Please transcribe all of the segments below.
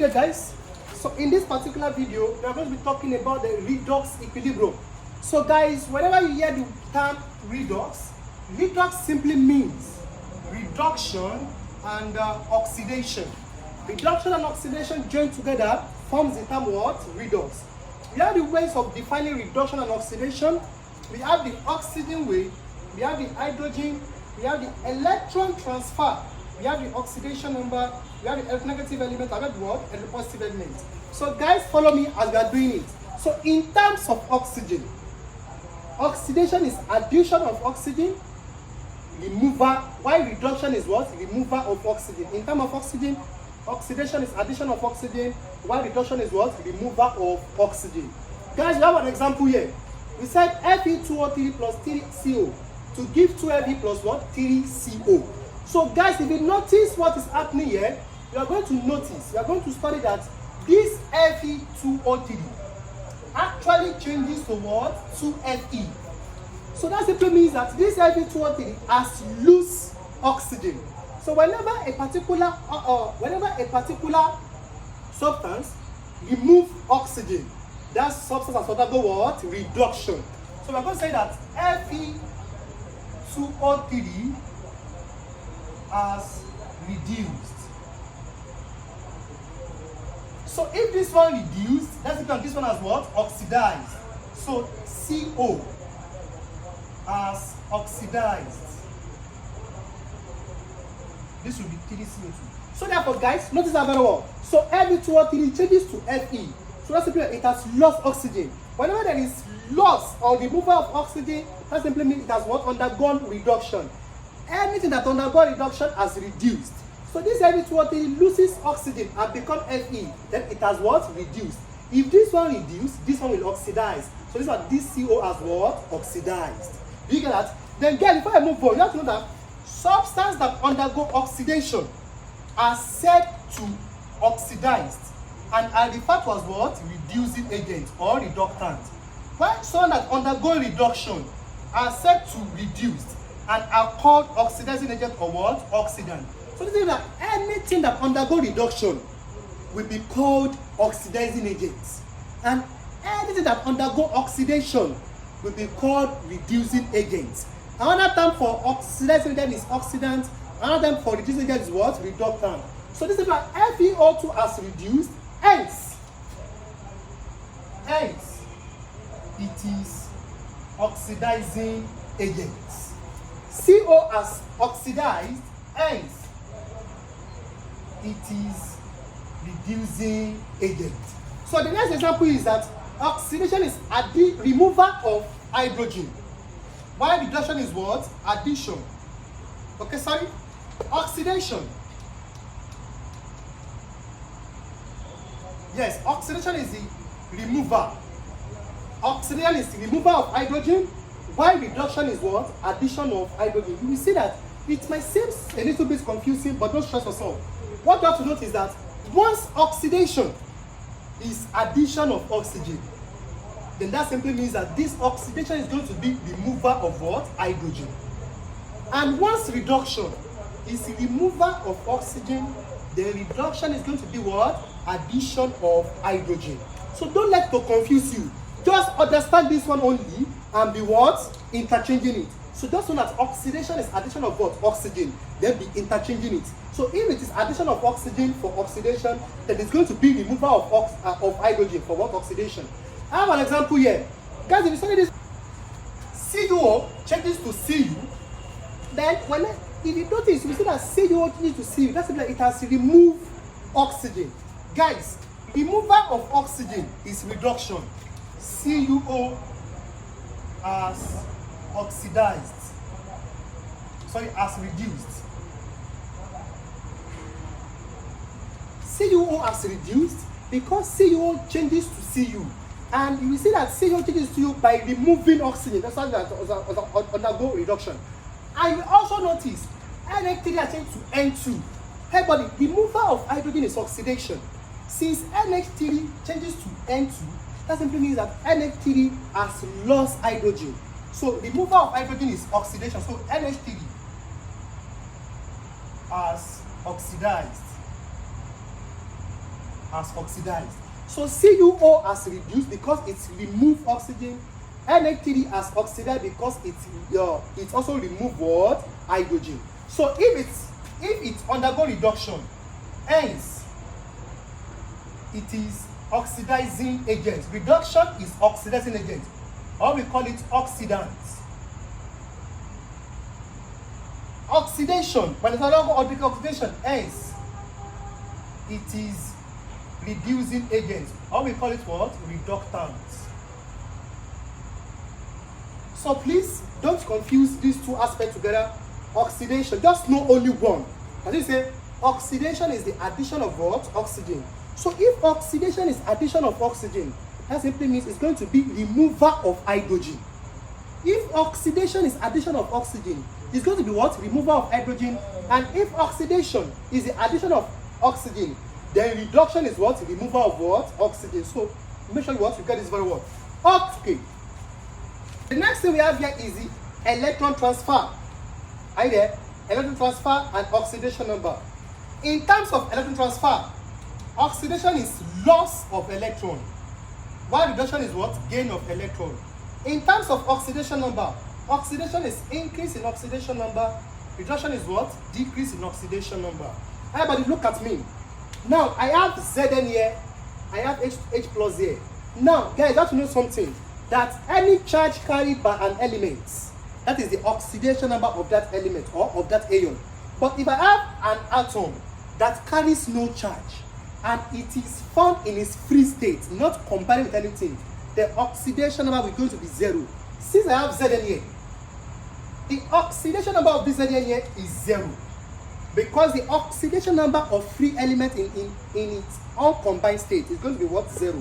Hey guys, so in this particular video, we are going to be talking about the redox equilibrium. So guys, whenever you hear the term redox, redox simply means reduction and oxidation. Reduction and oxidation joined together forms the term what? Redox. We have the ways of defining reduction and oxidation. We have the oxygen way, we have the hydrogen, we have the electron transfer, we have the oxidation number, we have the negative element, and what? And the positive element. So guys, follow me as we are doing it. So in terms of oxygen, oxidation is addition of oxygen, removal, while reduction is what? Removal of oxygen. In terms of oxygen, oxidation is addition of oxygen, while reduction is what? Removal of oxygen. Guys, we have an example here. We said Fe2O3 plus 3CO to give 2Fe plus what? 3CO. So guys, if you notice what is happening here, you are going to notice, you are going to study that this Fe2O3 actually changes to what? 2Fe. So that simply means that this Fe2O3 has loose oxygen. So whenever a particular substance remove oxygen, that substance has undergo what? Reduction. So we're going to say that Fe2O3 has reduced. So if this one reduced, that's because this one has what? Oxidized. So CO has oxidized. This will be 3CO2. So therefore, guys, notice that very well. So Fe2O3 changes to Fe. So that's simply it has lost oxygen. Whenever there is loss or removal of oxygen, that simply means it has what? Undergone reduction. Anything that undergone reduction has reduced. So this Fe2O3 loses oxygen and become Fe, then it has what? Reduced. If this one reduced, this one will oxidize. So this one, this CO has what? Oxidized. Do you get that? Then again, before I move on, you have to know that substances that undergo oxidation are said to oxidized and are referred to as what? Reducing agent or reductant. While some that undergo reduction are said to reduce and are called oxidizing agent or what? Oxidant. So this is that anything that undergo reduction will be called oxidizing agents, and anything that undergo oxidation will be called reducing agents. Another term for oxidizing agent is oxidant. Another term for reducing agent is what? Reductant. So this is that FeO2 has reduced, hence it is oxidizing agents. CO has oxidized, hence it is reducing agent. So the next example is that oxidation is removal of hydrogen, while reduction is what? Addition. Okay, sorry. Oxidation. Yes, oxidation is the removal. Oxidation is the removal of hydrogen, while reduction is what? Addition of hydrogen. You will see that it might seem a little bit confusing, but don't stress yourself. What you have to note is that once oxidation is addition of oxygen, then that simply means that this oxidation is going to be removal of what? Hydrogen. And once reduction is removal of oxygen, the reduction is going to be what? Addition of hydrogen. So don't let it confuse you. Just understand this one only and be what? Interchanging it. So just know that oxidation is addition of what? Oxygen. Then be interchanging it. So if it is addition of oxygen for oxidation, then it's going to be removal of hydrogen for what? Oxidation. I have an example here. Guys, if you study this, CuO changes to Cu, then if you notice, you see that CuO changes to Cu, that's like it has removed oxygen. Guys, removal of oxygen is reduction. CuO has oxidized. Sorry, has reduced. CuO has reduced because CuO changes to Cu. And you will see that CuO changes to Cu by removing oxygen. That's why that undergo reduction. And you also notice NH3 has changed to N2. Hey buddy, removal of hydrogen is oxidation. Since NH3 changes to N2, that simply means that NH3 has lost hydrogen. So removal of hydrogen is oxidation. So NH3 has oxidized. has oxidized. So CuO has reduced because it's removed oxygen. NH3 has oxidized because it's also removed what? Hydrogen. So if it's undergo reduction, hence it is oxidizing agent. Reduction is oxidizing agent, or we call it oxidant. Oxidation, when it's undergo oxidation, hence it is reducing agent, or we call it what? Reductant. So please don't confuse these two aspects together. Oxidation, just know only one. As you say, oxidation is the addition of what? Oxygen. So if oxidation is addition of oxygen, that simply means it's going to be removal of hydrogen. If oxidation is addition of oxygen, it's going to be what? Removal of hydrogen. And if oxidation is the addition of oxygen, then reduction is what? Removal of what? Oxygen. So make sure you get this very well. Okay. The next thing we have here is the electron transfer. Are you there? Electron transfer and oxidation number. In terms of electron transfer, oxidation is loss of electron, while reduction is what? Gain of electron. In terms of oxidation number, oxidation is increase in oxidation number, reduction is what? Decrease in oxidation number. Everybody look at me. Now I have Zn here, I have H plus here. Now guys, you have to know something, that any charge carried by an element, that is the oxidation number of that element or of that ion. But if I have an atom that carries no charge and it is found in its free state, not combined with anything, the oxidation number is going to be 0. Since I have Zn here, the oxidation number of this Zn here is 0, because the oxidation number of free element in its uncombined state is going to be what? 0.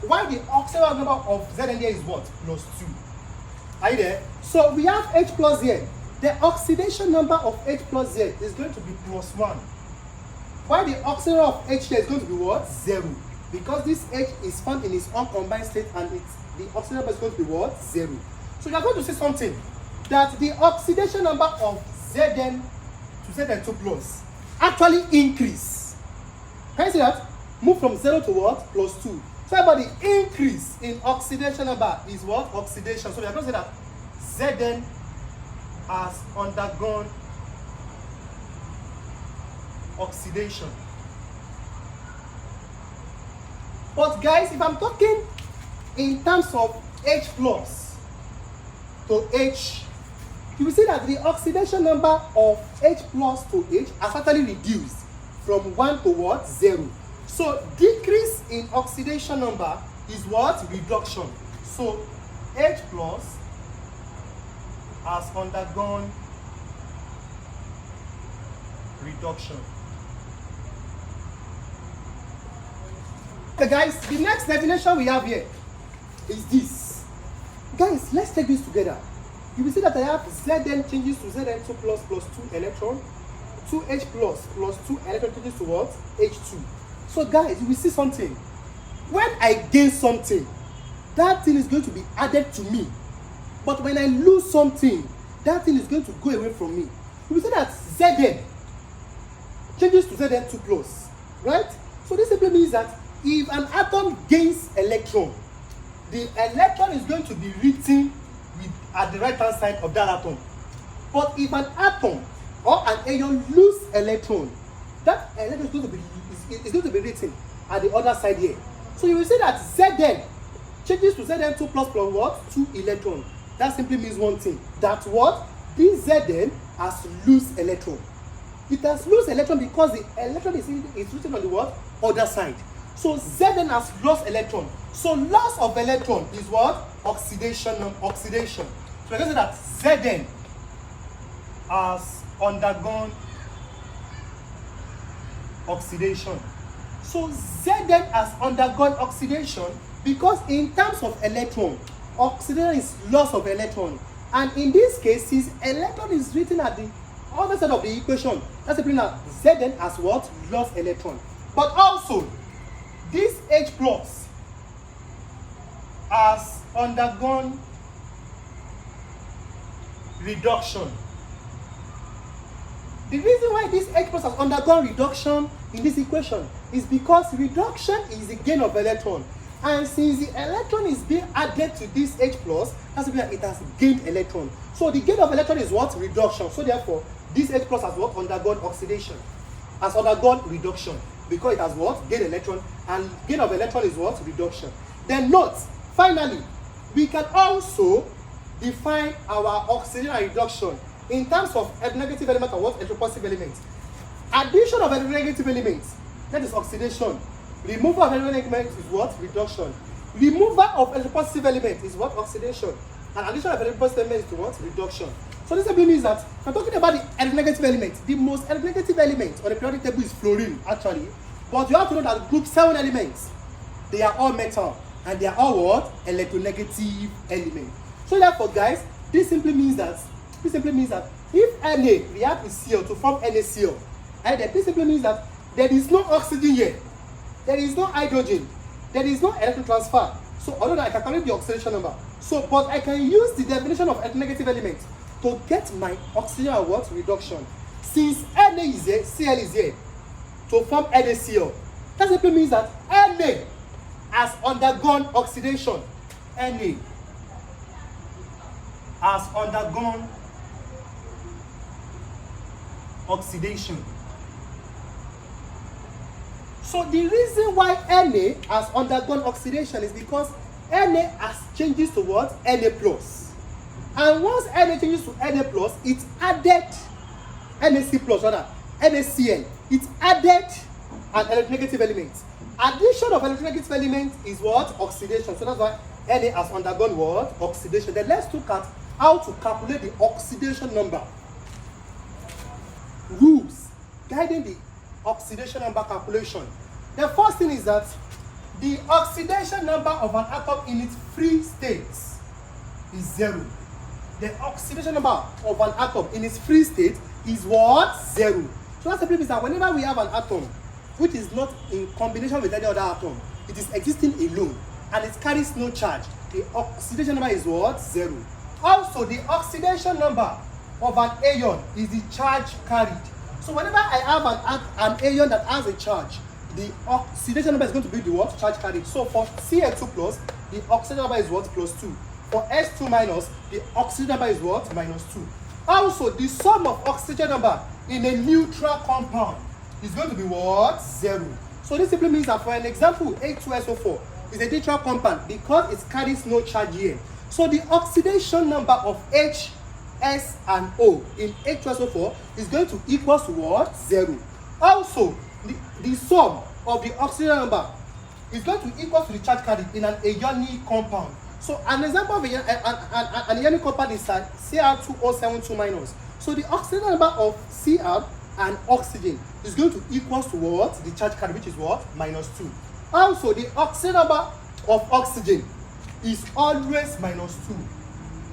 While the oxidation number of Zn here is what? Plus 2. Are you there? So we have H plus here. The oxidation number of H plus Z is going to be plus 1. While the oxidation of H here is going to be what? 0. Because this H is found in its uncombined state and the oxidation number is going to be what? 0. So you are going to see something, that the oxidation number of Zn to Zn2 plus actually increase. Can you see that? Move from 0 to what? Plus 2. So the increase in oxidation number is what? Oxidation. So we are going to say that Zn has undergone oxidation. But guys, if I'm talking in terms of H plus to H, you will see that the oxidation number of H plus to H has actually reduced from 1 to what? 0. So decrease in oxidation number is what? Reduction. So H plus has undergone reduction. Okay guys, the next definition we have here is this. Guys, let's take this together. You will see that I have Zn changes to Zn2 plus 2 electron, 2H plus 2 electron changes to what? H2. So guys, you will see something. When I gain something, that thing is going to be added to me. But when I lose something, that thing is going to go away from me. You will see that Zn changes to Zn2 plus, right? So this simply means that if an atom gains electron, the electron is going to be written at the right hand side of that atom. But if an atom or an ion lose electron, that electron is going to be written at the other side here. So you will see that Zn changes to Zn2 plus what? 2 electron. That simply means one thing, that what? This Zn has loose electron. It has loose electron because the electron is written on the what? Other side. So Zn has lost electron. So loss of electron is what? Oxidation. Oxidation. So I can say that Zn has undergone oxidation. So Zn has undergone oxidation because in terms of electron, oxidation is loss of electron. And in this case, since electron is written at the other side of the equation, that's simply that Zn has what? Lost electron. But also, this H plus has undergone reduction. The reason why this H plus has undergone reduction in this equation is because reduction is the gain of electron. And since the electron is being added to this H plus, that's mean it has gained electron. So the gain of electron is what? Reduction. So therefore, this H plus has what? Undergone oxidation. Has undergone reduction. Because it has what? Gained electron. And gain of electron is what? Reduction. Then note, finally, we can also define our oxidation and reduction in terms of electronegative element and what? Electropositive element. Addition of electronegative elements, that is oxidation. Removal of electronegative element is what? Reduction. Removal of electropositive element is what? Oxidation. And addition of electropositive element is what? Reduction. So this simply means that we're talking about the electronegative element. The most electronegative element on the periodic table is fluorine, actually. But you have to know that group 7 elements, they are all metal. And they are all what? Electronegative elements. So therefore, guys, this simply means that if Na react with Cl to form NaCl, and this simply means that there is no oxygen here, there is no hydrogen, there is no electron transfer. So although I can calculate the oxidation number, so but I can use the definition of electronegative element to get my oxygen and what? Reduction. Since Na is here, Cl is here, to form NaCl, that simply means that Na has undergone oxidation. Na has undergone oxidation. So the reason why Na has undergone oxidation is because Na has changes to what? Na plus. And once Na changes to Na plus, it added NaC plus, rather NaCl. It added an electronegative element. Addition of electronegative element is what? Oxidation. So that's why Na has undergone what? Oxidation. Then let's look at how to calculate the oxidation number. Rules guiding the oxidation number calculation. The first thing is that the oxidation number of an atom in its free state is 0. The oxidation number of an atom in its free state is what? 0. So that simply means that whenever we have an atom which is not in combination with any other atom, it is existing alone and it carries no charge, the oxidation number is what? 0. Also, the oxidation number of an ion is the charge carried. So whenever I have an ion that has a charge, the oxidation number is going to be the what? Charge carried. So for Cl2 plus, the oxidation number is what? Plus 2. For S2 minus, the oxidation number is what? Minus 2. Also, the sum of oxygen number in a neutral compound is going to be what? 0. So this simply means that, for an example, H2SO4 is a neutral compound because it carries no charge here. So the oxidation number of H, S, and O in H2SO4 is going to equal to what? 0. Also, the sum of the oxygen number is going to equal to the charge carried in an ionic compound. So an example of an ionic compound is Cr2O72 minus. So the oxygen number of Cr and oxygen is going to equal to what? The charge carried, which is what? Minus 2. Also, the oxygen number of oxygen is always minus 2.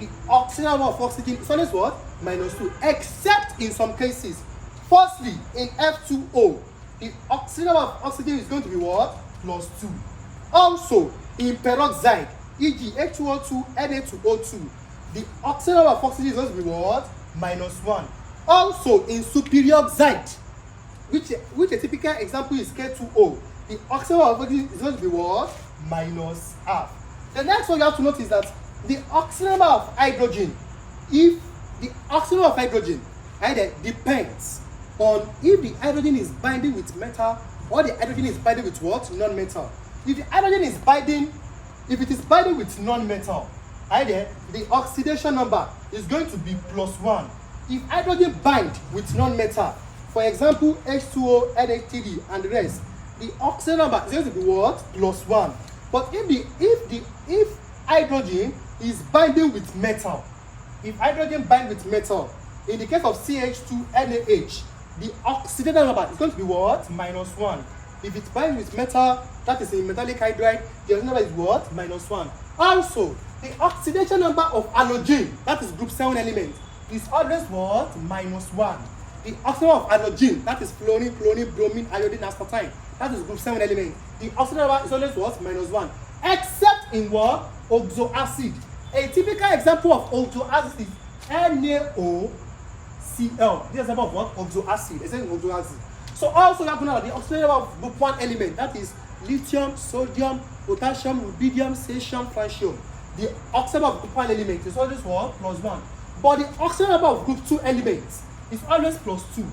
The oxygen number of oxygen is always what? Minus 2. Except in some cases. Firstly, in F2O, the oxygen number of oxygen is going to be what? Plus 2. Also, in peroxide, e.g. H2O2, Na2O2, the oxygen number of oxygen is going to be what? Minus 1. Also, in superoxide, which a typical example is K2O, the oxygen number of oxygen is going to be what? Minus half. The next one you have to notice is that the oxygen number of hydrogen, if the oxygen number of hydrogen either depends on if the hydrogen is binding with metal or the hydrogen is binding with what? Non-metal. If the hydrogen is binding, if it is binding with non-metal, either the oxidation number is going to be plus 1. If hydrogen bind with non-metal, for example H2O, NH3 and the rest, the oxygen number is going to be what? Plus 1. But if hydrogen is binding with metal, if hydrogen bind with metal, in the case of CH2NaH, the oxidation number is going to be what? Minus 1. If it binds with metal, that is a metallic hydride, the oxidation number is what? Minus 1. Also, the oxidation number of halogen, that is group 7 element, is always what? Minus 1. The oxidation of halogen, that is fluorine, chlorine, bromine, iodine, aspartame, that is group 7 element. The oxidation number is always what? Minus 1. Except in what? Oxoacid. A typical example of oxoacid is NaOCl. This is an example of what? Oxoacid. It's an oxoacid. So also we are going to have the oxidation number of group 1 element, that is lithium, sodium, potassium, rubidium, cesium, francium. The oxidation number of group 1 element is always what? +1. But the oxidation number of group 2 elements is always +2.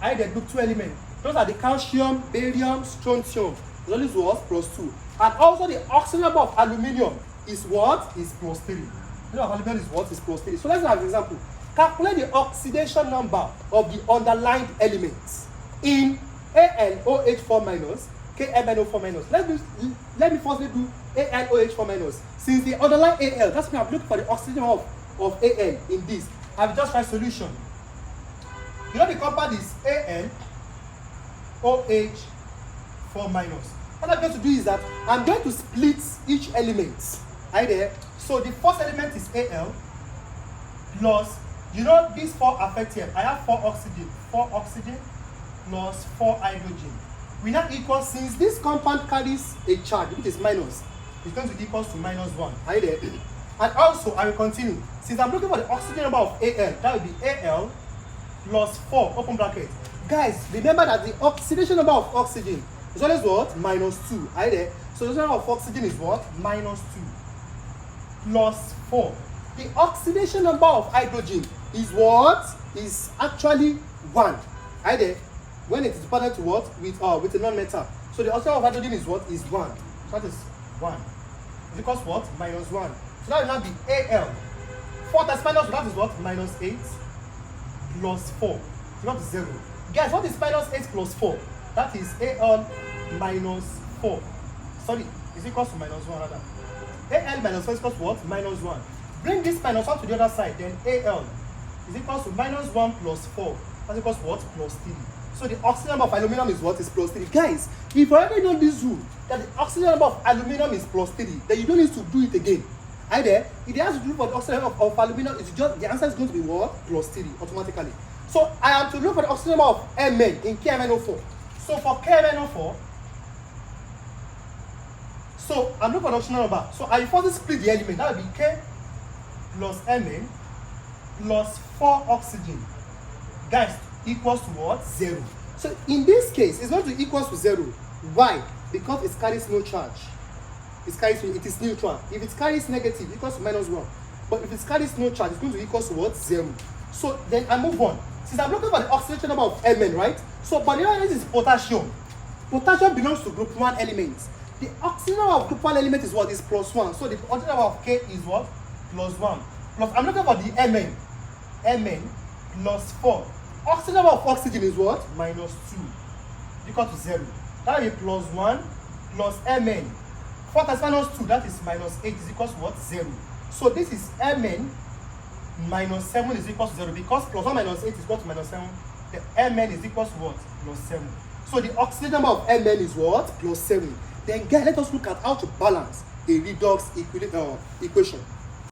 I the group 2 element. Those are the calcium, barium, strontium. It's always what? +2. And also the oxidation number of aluminium is what? Is +3. The number of aluminium is what? Is +3. So let's have an example. Calculate the oxidation number of the underlined elements in AlOH4 minus, KMnO4 minus. Let me firstly do AlOH4 minus. Since the underlying Al, that's why I'm looking for the oxidation of Al in this. I've just tried solution. You know the compound is AlOH4 minus. What I'm going to do is that I'm going to split each element. Right there. So the first element is Al plus, you know, these 4 affect here. I have 4 oxygen plus 4 hydrogen. We now equal, since this compound carries a charge, which is minus, it's going to equal to -1. Right there. And also, I will continue. Since I'm looking for the oxygen number of Al, that will be Al plus 4, open bracket. Guys, remember that the oxidation number of oxygen is always what? -2. Right there. So the number of oxygen is what? -2 plus 4. The oxidation number of hydrogen is what? Is actually 1. Right there. When it is partnered to what? With a non-metal. So the oxidation of hydrogen is what? Is 1. So that is 1. Is equals what? -1. So that will now be Al. 4 times -1, that is what? -8 plus 4. So that is 0. Guys, what is -8 plus 4? That is Al minus 4. Sorry, is equals to -1 rather. Al minus 4 is equals to what? -1. Bring this -1 to the other side, then Al is equals to -1 plus 4. That's equals to what? +3. So the oxidation number of aluminum is what? Is +3. Guys, if you already know this rule, that the oxidation number of aluminum is +3, then you don't need to do it again. Right there. If they ask you to do for the oxidation of aluminum, it's just, the answer is going to be what? +3 automatically. So I am to look for the oxidation number of Mn in KMnO4. So for KMnO4, so I'm looking for the oxidation number. So I first split the element. That will be K plus Mn plus 4 oxygen. Guys, equals to what? 0. So in this case, it's going to equal to 0. Why? Because it carries no charge. It is neutral. If it carries negative, it equals to -1. But if it carries no charge, it's going to equal to what? 0. So then I move on. Since I'm looking for the oxidation number of Mn, right? So but the other element is potassium. Potassium belongs to group 1 elements. The oxidation number of group 1 element is what? Is +1. So the oxidation number of K is what? +1. Plus I'm looking for the Mn plus 4. Oxidation number of oxygen is what? -2. Equal to 0. That will be +1 plus Mn. 4 times -2, that is -8 is equal to what? 0. So this is Mn -7 is equal to 0, because +1 minus 8 is equal to -7. The Mn is equal to what? +7. So the oxidation number of Mn is what? +7. Then guys, let us look at how to balance a redox equation.